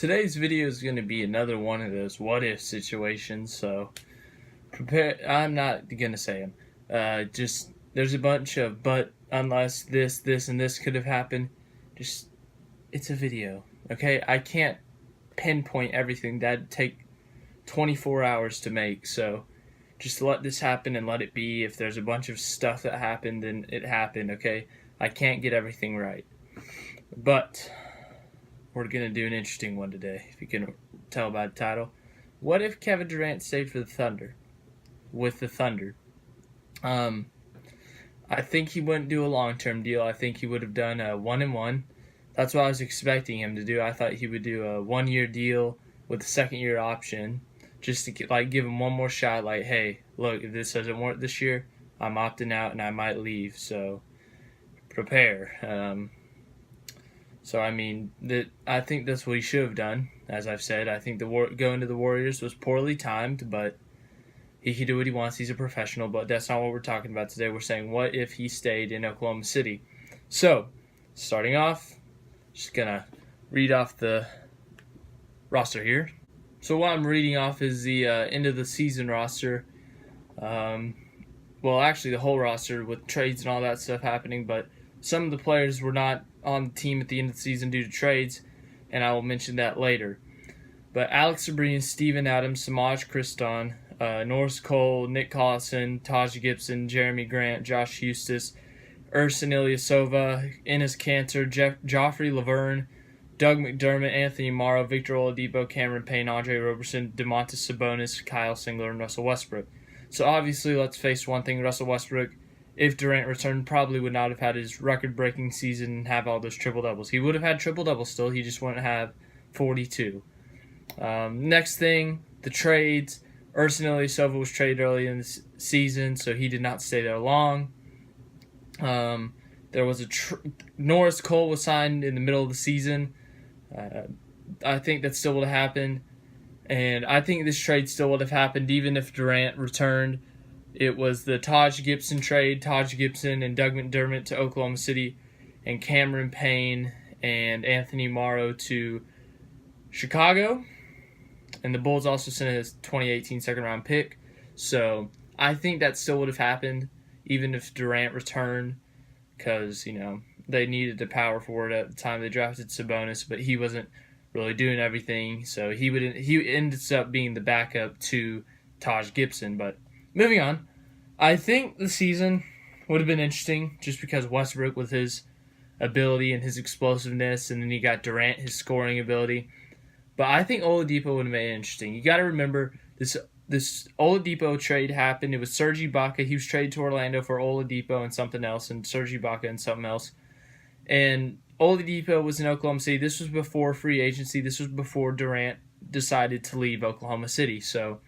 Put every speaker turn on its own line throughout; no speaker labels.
today's video is going to be another one of those what-if situations, so prepare. I'm not going to say them. Just, there's a bunch of but, unless this, and this could have happened. Just, it's a video, okay? I can't pinpoint everything. That'd take 24 hours to make, so just let this happen and let it be. If there's a bunch of stuff that happened, then it happened, okay? I can't get everything right. But we're going to do an interesting one today, if you can tell by the title. What if Kevin Durant stayed for the Thunder? With the Thunder. I think he wouldn't do a long-term deal. I think he would have done a 1-and-1. That's what I was expecting him to do. I thought he would do a 1-year deal with a second-year option, just to give him one more shot. Like, hey, look, if this doesn't work this year, I'm opting out and I might leave. So prepare. So, I mean, I think that's what he should have done. As I've said, I think going to the Warriors was poorly timed, but he can do what he wants. He's a professional, but that's not what we're talking about today. We're saying, what if he stayed in Oklahoma City? So, starting off, just going to read off the roster here. So, what I'm reading off is the end of the season roster. Well, actually, the whole roster with trades and all that stuff happening, but some of the players were not on the team at the end of the season due to trades, and I will mention that later. But Alex Sabrina, Steven Adams, Samaj Kriston, Norris Cole, Nick Collison, Taj Gibson, Jeremy Grant, Josh Hustis, Ersan Ilyasova, Enes Kanter, Joffrey Laverne, Doug McDermott, Anthony Morrow, Victor Oladipo, Cameron Payne, Andre Roberson, DeMontis Sabonis, Kyle Singler, and Russell Westbrook. So obviously, let's face one thing, Russell Westbrook, if Durant returned, probably would not have had his record-breaking season and have all those triple-doubles. He would have had triple-doubles still, he just wouldn't have 42. Next thing, the trades. Ersan Ilyasova was traded early in the season, so he did not stay there long. There was Norris Cole was signed in the middle of the season. I think that still would have happened. And I think this trade still would have happened even if Durant returned. It was the Taj Gibson trade, Taj Gibson and Doug McDermott to Oklahoma City, and Cameron Payne and Anthony Morrow to Chicago. And the Bulls also sent his 2018 second-round pick. So I think that still would have happened even if Durant returned because, they needed the power forward at the time they drafted Sabonis, but he wasn't really doing everything. So he ends up being the backup to Taj Gibson. But moving on, I think the season would have been interesting just because Westbrook with his ability and his explosiveness, and then you got Durant, his scoring ability. But I think Oladipo would have made it interesting. You got to remember, this Oladipo trade happened. It was Serge Ibaka. He was traded to Orlando for Oladipo and something else, and Serge Ibaka and something else. And Oladipo was in Oklahoma City. This was before free agency. This was before Durant decided to leave Oklahoma City. So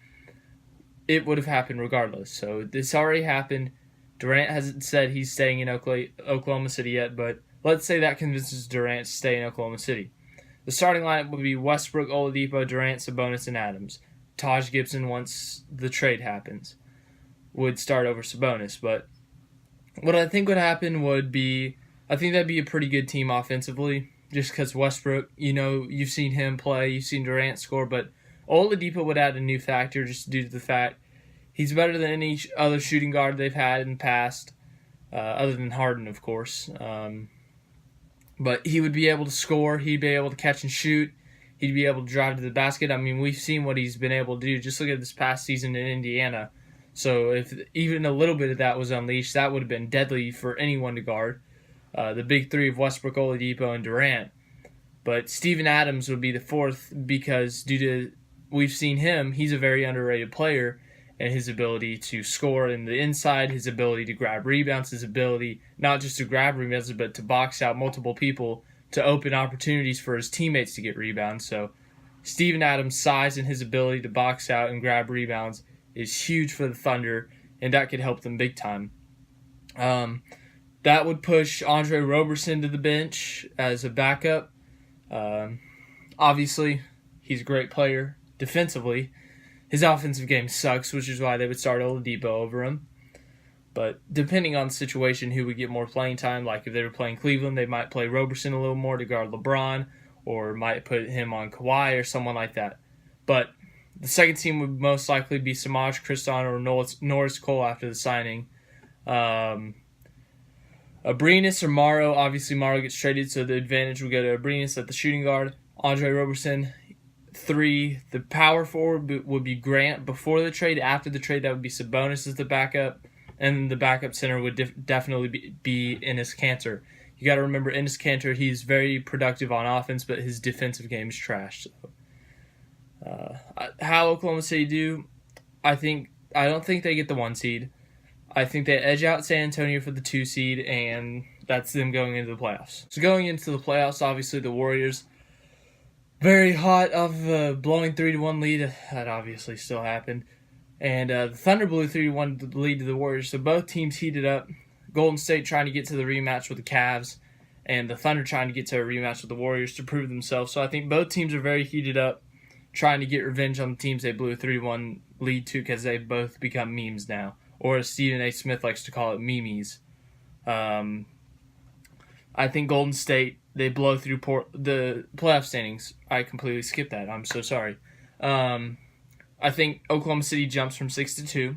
it would have happened regardless. So this already happened. Durant hasn't said he's staying in Oklahoma City yet, but let's say that convinces Durant to stay in Oklahoma City. The starting lineup would be Westbrook, Oladipo, Durant, Sabonis, and Adams. Taj Gibson, once the trade happens, would start over Sabonis. But what I think would happen would be, I think that'd be a pretty good team offensively, just because Westbrook, you've seen him play, you've seen Durant score, but Oladipo would add a new factor just due to the fact he's better than any other shooting guard they've had in the past, other than Harden, of course. But he would be able to score. He'd be able to catch and shoot. He'd be able to drive to the basket. I mean, we've seen what he's been able to do. Just look at this past season in Indiana. So if even a little bit of that was unleashed, that would have been deadly for anyone to guard. The big three of Westbrook, Oladipo, and Durant. But Steven Adams would be the fourth because due to we've seen him, he's a very underrated player, and his ability to score in the inside, his ability to grab rebounds, his ability not just to grab rebounds, but to box out multiple people to open opportunities for his teammates to get rebounds. So Steven Adams' size and his ability to box out and grab rebounds is huge for the Thunder, and that could help them big time. That would push Andre Roberson to the bench as a backup. Obviously, he's a great player defensively. His offensive game sucks, which is why they would start Oladipo over him. But depending on the situation, who would get more playing time, like if they were playing Cleveland, they might play Roberson a little more to guard LeBron, or might put him on Kawhi or someone like that. But the second team would most likely be Samaj Kriston or Norris Cole after the signing. Abrinas or Morrow. Obviously, Morrow gets traded, so the advantage would go to Abrinas at the shooting guard. Andre Roberson, 3. The power forward would be Grant before the trade. After the trade, that would be Sabonis as the backup. And the backup center would definitely be Enes Kanter. You got to remember, Enes Kanter, he's very productive on offense, but his defensive game is trash. So, how Oklahoma City do? I don't think they get the 1 seed. I think they edge out San Antonio for the 2 seed, and that's them going into the playoffs. So going into the playoffs, obviously the Warriors, very hot of a blowing 3-1 lead. That obviously still happened. And the Thunder blew 3-1 lead to the Warriors. So both teams heated up. Golden State trying to get to the rematch with the Cavs, and the Thunder trying to get to a rematch with the Warriors to prove themselves. So I think both teams are very heated up, trying to get revenge on the teams they blew a 3-1 lead to, because they've both become memes now. Or as Stephen A. Smith likes to call it, memes. I think Golden State, they blow through the playoff standings. I completely skipped that. I'm so sorry. I think Oklahoma City jumps from 6 to 2.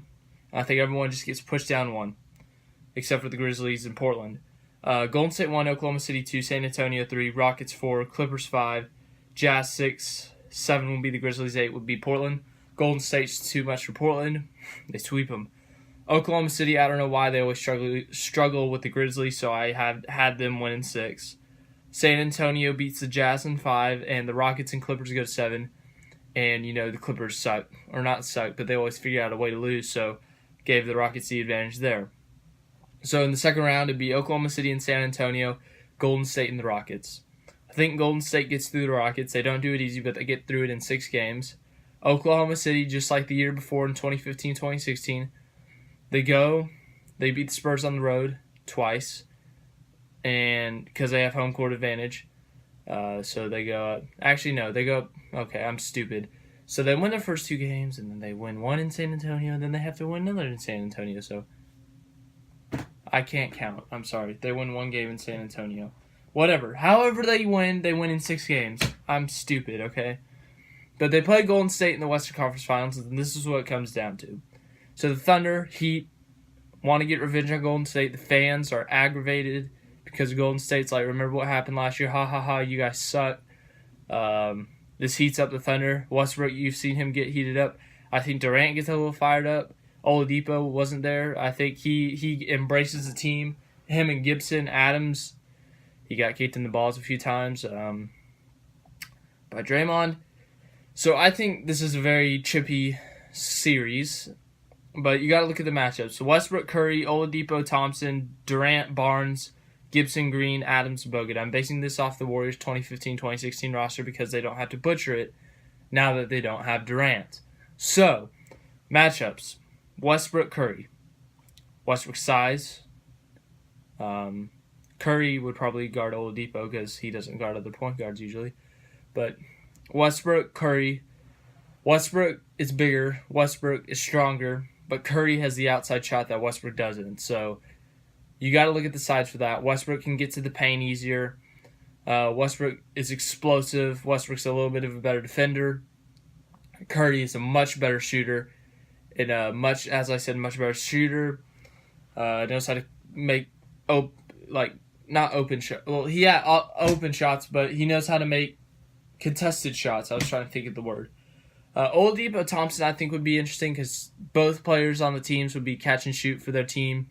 I think everyone just gets pushed down 1, except for the Grizzlies and Portland. Golden State 1, Oklahoma City 2, San Antonio 3, Rockets 4, Clippers 5, Jazz 6, 7 would be the Grizzlies, 8 would be Portland. Golden State's too much for Portland. They sweep them. Oklahoma City, I don't know why they always struggle with the Grizzlies, so I have had them win in 6. San Antonio beats the Jazz in 5, and the Rockets and Clippers go to 7. And, the Clippers suck. Or not suck, but they always figure out a way to lose, so gave the Rockets the advantage there. So in the second round, it'd be Oklahoma City and San Antonio, Golden State and the Rockets. I think Golden State gets through the Rockets. They don't do it easy, but they get through it in 6 games. Oklahoma City, just like the year before in 2015-2016, they beat the Spurs on the road twice, and because they have home court advantage. So they go up. Actually, no, they go up. Okay, I'm stupid. So they win their first 2 games, and then they win 1 in San Antonio, and then they have to win another in San Antonio. So I can't count. I'm sorry. They win 1 game in San Antonio. Whatever. However they win in 6 games. I'm stupid, okay? But they play Golden State in the Western Conference Finals, and this is what it comes down to. So the Thunder, Heat, want to get revenge on Golden State. The fans are aggravated because Golden State's like, remember what happened last year? Ha, ha, ha, you guys suck. This heats up the Thunder. Westbrook, you've seen him get heated up. I think Durant gets a little fired up. Oladipo wasn't there. I think he embraces the team. Him and Gibson, Adams, he got kicked in the balls a few times by Draymond. So I think this is a very chippy series. But you got to look at the matchups. So Westbrook, Curry, Oladipo, Thompson, Durant, Barnes, Gibson, Green, Adams, Bogut. I'm basing this off the Warriors 2015-2016 roster because they don't have to butcher it now that they don't have Durant. So, matchups. Westbrook, Curry. Westbrook's size. Curry would probably guard Oladipo because he doesn't guard other point guards usually. But Westbrook, Curry. Westbrook is bigger. Westbrook is stronger. But Curry has the outside shot that Westbrook doesn't. So you got to look at the sides for that. Westbrook can get to the paint easier. Westbrook is explosive. Westbrook's a little bit of a better defender. Curry is a much better shooter. And much better shooter. Knows how to make not open shots. Well, he had open shots, but he knows how to make contested shots. I was trying to think of the word. Oladipo, Thompson, I think would be interesting because both players on the teams would be catch and shoot for their team.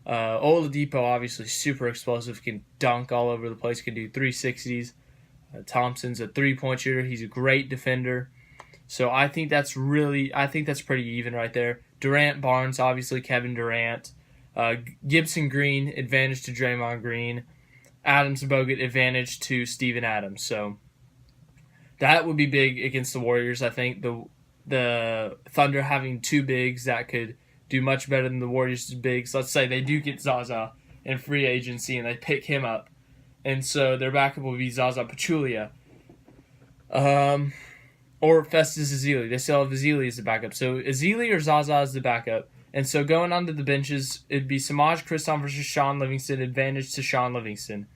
Oladipo, obviously, super explosive, can dunk all over the place, can do 360s. Thompson's a three-point shooter. He's a great defender. So I think that's pretty even right there. Durant, Barnes, obviously Kevin Durant. Gibson, Green, advantage to Draymond Green. Adams, Bogut, advantage to Steven Adams. So that would be big against the Warriors. I think the Thunder having 2 bigs that could do much better than the Warriors' bigs. Let's say they do get Zaza in free agency and they pick him up. And so their backup will be Zaza Pachulia. Or Festus Ezeli. They still have Ezeli as the backup. So Ezeli or Zaza is the backup. And so going on to the benches, it'd be Samaj Kriston versus Sean Livingston, advantage to Sean Livingston.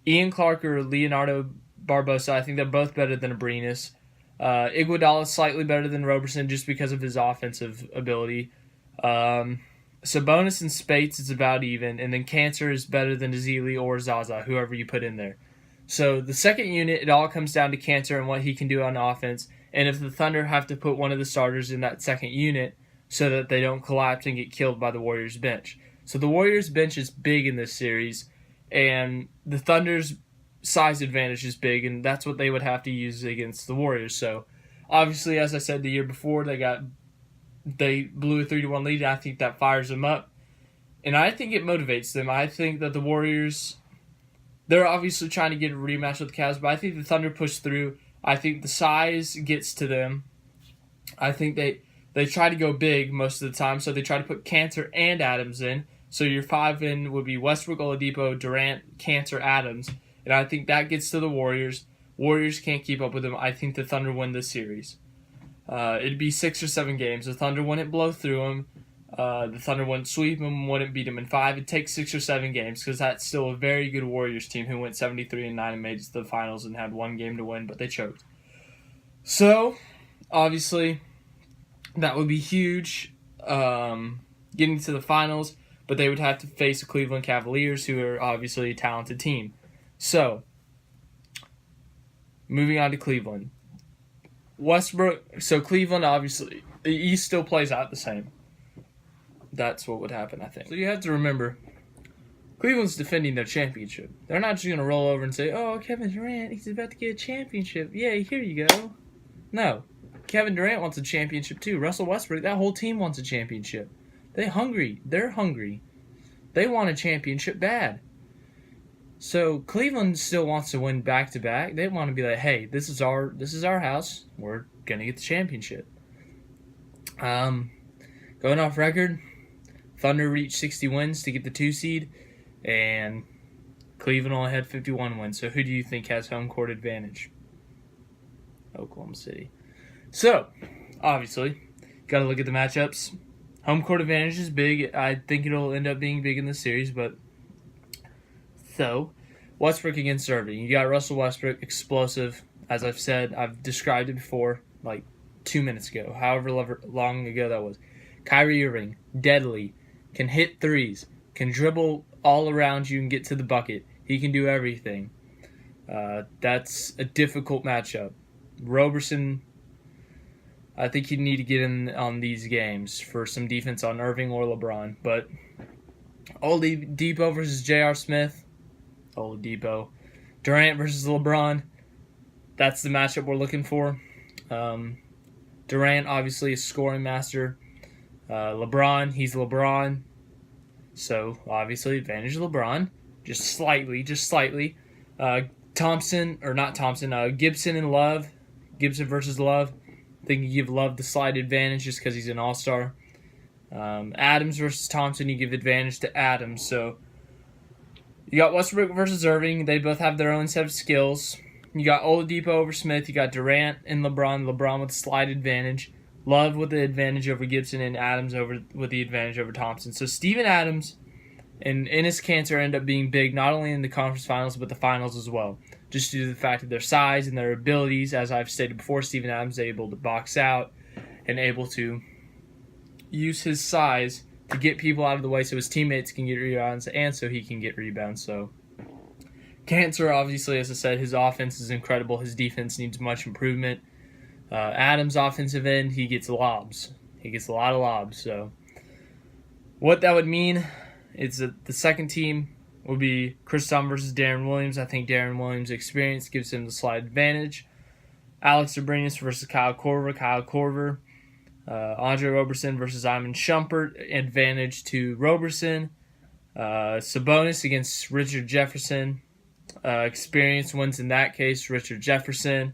Ian Clark or Leonardo Barbosa. I think they're both better than Abrinas. Iguodala is slightly better than Roberson just because of his offensive ability. Sabonis and Spates is about even, and then Cancer is better than Ezeli or Zaza, whoever you put in there. So the second unit, it all comes down to Cancer and what he can do on offense, and if the Thunder have to put one of the starters in that second unit so that they don't collapse and get killed by the Warriors bench. So the Warriors bench is big in this series, and the Thunder's size advantage is big, and that's what they would have to use against the Warriors. So obviously, as I said the year before, they blew a 3-1 lead. I think that fires them up, and I think it motivates them. I think that the Warriors, they're obviously trying to get a rematch with the Cavs, but I think the Thunder push through. I think the size gets to them. I think they try to go big most of the time, so they try to put Cantor and Adams in. So your 5 in would be Westbrook, Oladipo, Durant, Cantor, Adams, and I think that gets to the Warriors. Warriors can't keep up with them. I think the Thunder win this series. It'd be 6 or 7 games. The Thunder wouldn't blow through them. The Thunder wouldn't sweep them, wouldn't beat them in 5. It'd take 6 or 7 games because that's still a very good Warriors team who went 73-9 and made it to the finals and had 1 game to win, but they choked. So, obviously, that would be huge getting to the finals, but they would have to face the Cleveland Cavaliers, who are obviously a talented team. So, moving on to Cleveland. So Cleveland, obviously, the East still plays out the same. That's what would happen, I think. So you have to remember, Cleveland's defending their championship. They're not just going to roll over and say, oh, Kevin Durant, he's about to get a championship. Yeah, here you go. No. Kevin Durant wants a championship too. Russell Westbrook, that whole team wants a championship. They're hungry. They want a championship bad. So Cleveland still wants to win back-to-back. They want to be like, hey, this is our house. We're going to get the championship. Going off record, Thunder reached 60 wins to get the 2 seed, and Cleveland only had 51 wins. So who do you think has home court advantage? Oklahoma City. So, obviously, got to look at the matchups. Home court advantage is big. I think it'll end up being big in this series, but so, Westbrook against Irving. You got Russell Westbrook, explosive. As I've said, I've described it before, like 2 minutes ago, however long ago that was. Kyrie Irving, deadly, can hit threes, can dribble all around you and get to the bucket. He can do everything. That's a difficult matchup. Roberson, I think you need to get in on these games for some defense on Irving or LeBron. But Oladipo versus J.R. Smith. Oladipo. Durant versus LeBron. That's the matchup we're looking for. Durant, obviously, a scoring master. LeBron, he's LeBron. So, obviously, advantage of LeBron. Just slightly. Gibson and Love. Gibson versus Love. I think you give Love the slight advantage just because he's an all-star. Adams versus Thompson, you give advantage to Adams. So, you got Westbrook versus Irving. They both have their own set of skills. You got Oladipo over Smith. You got Durant and LeBron. LeBron with a slight advantage. Love with the advantage over Gibson, and Adams with the advantage over Thompson. So Steven Adams and Enes Kanter end up being big, not only in the conference finals, but the finals as well. Just due to the fact of their size and their abilities. As I've stated before, Steven Adams is able to box out and able to use his size to get people out of the way so his teammates can get rebounds and so he can get rebounds. So Kanter, obviously, as I said, his offense is incredible. His defense needs much improvement. Adams' offensive end, he gets lobs. He gets a lot of lobs. So what that would mean is that the second team would be Chris Dunn versus Darren Williams. I think Darren Williams' experience gives him the slight advantage. Alex Abrinas versus Kyle Korver. Andre Roberson versus Iman Shumpert, advantage to Roberson. Sabonis against Richard Jefferson. Experience wins in that case, Richard Jefferson.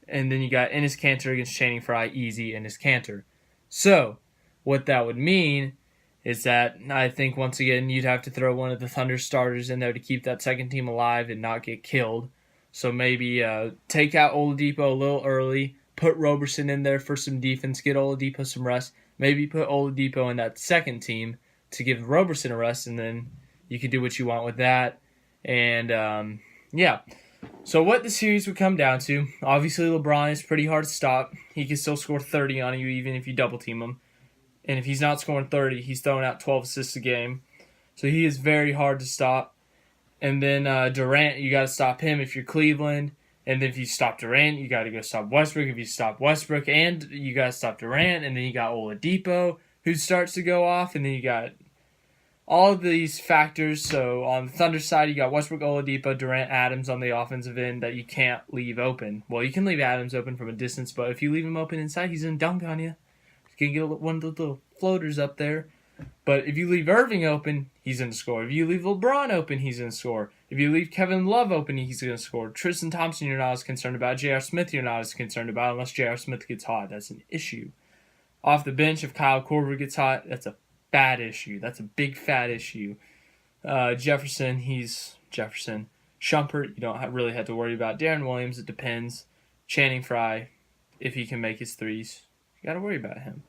And then you got Enes Kanter against Channing Frye, easy Enes Kanter. So, what that would mean is that I think, once again, you'd have to throw one of the Thunder starters in there to keep that second team alive and not get killed. So maybe take out Oladipo a little early, put Roberson in there for some defense, get Oladipo some rest, maybe put Oladipo in that second team to give Roberson a rest, and then you can do what you want with that. And, yeah. So what the series would come down to, obviously LeBron is pretty hard to stop. He can still score 30 on you even if you double team him. And if he's not scoring 30, he's throwing out 12 assists a game. So he is very hard to stop. And then Durant, you got to stop him if you're Cleveland. And then if you stop Durant, you got to go stop Westbrook. If you stop Westbrook, and you got to stop Durant. And then you got Oladipo, who starts to go off. And then you got all of these factors. So on the Thunder side, you got Westbrook, Oladipo, Durant, Adams on the offensive end that you can't leave open. Well, you can leave Adams open from a distance, but if you leave him open inside, he's going to dunk on you. He's going to get one of the little floaters up there. But if you leave Irving open, he's going to score. If you leave LeBron open, he's going to score. If you leave Kevin Love open, he's going to score. Tristan Thompson, you're not as concerned about. J.R. Smith, you're not as concerned about unless J.R. Smith gets hot. That's an issue. Off the bench, if Kyle Korver gets hot, that's a bad issue. That's a big, fat issue. Jefferson, he's Jefferson. Shumpert, you don't really have to worry about. Darren Williams, it depends. Channing Frye, if he can make his threes, you got to worry about him.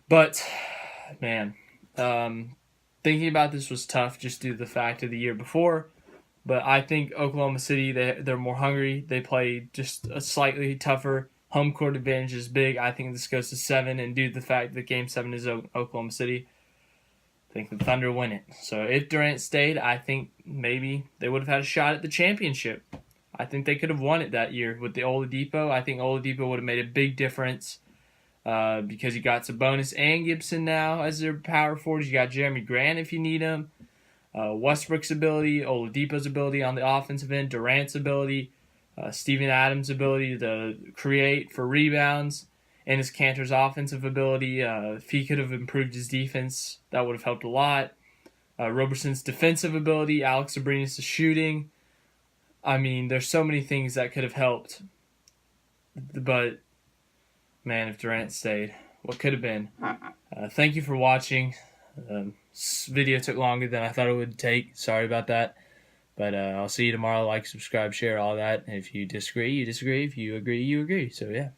But man, thinking about this was tough just due to the fact of the year before. But I think Oklahoma City, they're more hungry. They play just a slightly tougher. Home court advantage is big. I think this goes to 7. And due to the fact that Game 7 is Oklahoma City, I think the Thunder win it. So if Durant stayed, I think maybe they would have had a shot at the championship. I think they could have won it that year with the Oladipo. I think Oladipo would have made a big difference. Because you got Sabonis and Gibson now as their power forwards. You got Jeremy Grant if you need him. Westbrook's ability, Oladipo's ability on the offensive end, Durant's ability, Steven Adams' ability to create for rebounds, and his Cantor's offensive ability. If he could have improved his defense, that would have helped a lot. Roberson's defensive ability, Alex Abrinas' shooting. I mean, there's so many things that could have helped. But man, if Durant stayed, what could have been? Thank you for watching. This video took longer than I thought it would take. Sorry about that. But I'll see you tomorrow. Like, subscribe, share, all that. And if you disagree, you disagree. If you agree, you agree. So, yeah.